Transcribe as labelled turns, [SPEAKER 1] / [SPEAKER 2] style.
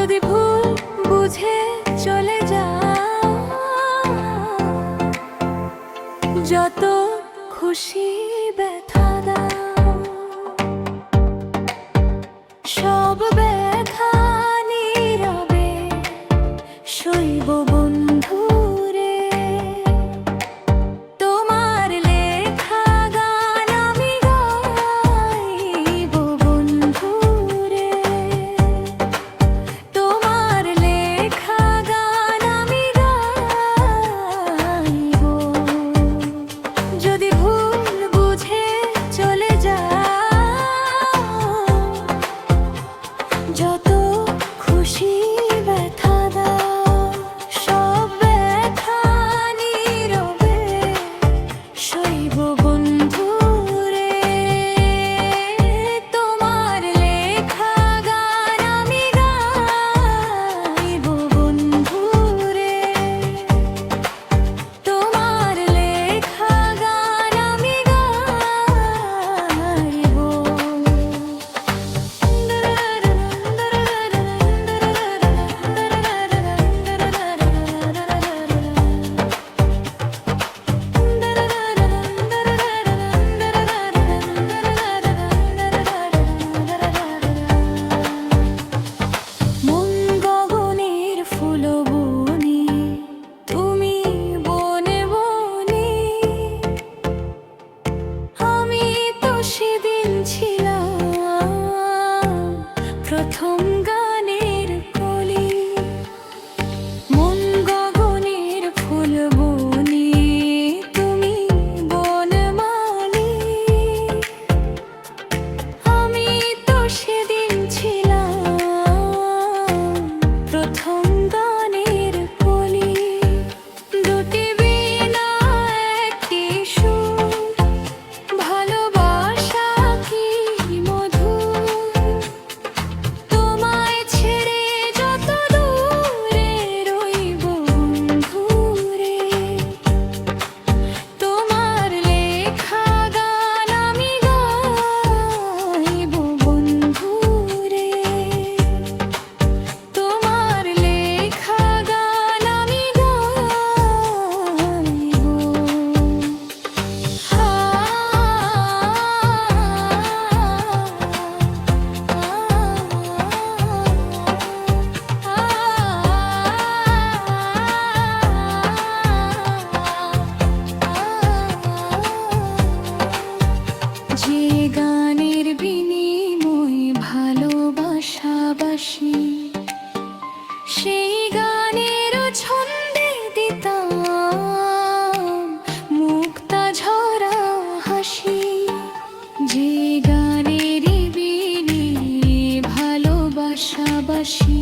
[SPEAKER 1] যদি ভুল বুঝে চলে যা, যত খুশি ব্যথা দাও, সব ব্যথা নীরবে সইব বন্ধু রে। তোমার লেখা গান আমি গাইব বন্ধু রে। তোমার লেখা গান আমি গাইব, যদি ভুল বুঝে চলে যাও, যত খুশি ব্যথা দাও, সব ব্যথা নীরবে সইব বন্ধু রে। তোমার লেখা গান আমি গাইব বন্ধু রে। তোমার লেখা গান আমি গাইব। মন গগনের ফুল বনি, তুমি বনে বনি, আমি তো সেদিন ছিলাম প্রথম গানের কলি। মন গগনের ফুল বনি, তুমি বনমালী, আমি তো সেদিন ছিলাম প্রথম গানের কলি। দুটি বীণা একটি সুর, ভালোবাসা কি মধুর। তোমায় ছেড়ে যত দূরে রইব বন্ধু রে। তোমার লেখা গান আমি গাইব বন্ধু রে। তোমার লেখা গান আমি গাইব। যে গানের বিনিময় ভালোবাসাবাসি, সেই গানেরও ছন্দে দিতাম মুক্তা ঝরা হাসি। যে গানের বিনি ভালোবাসাবাসি,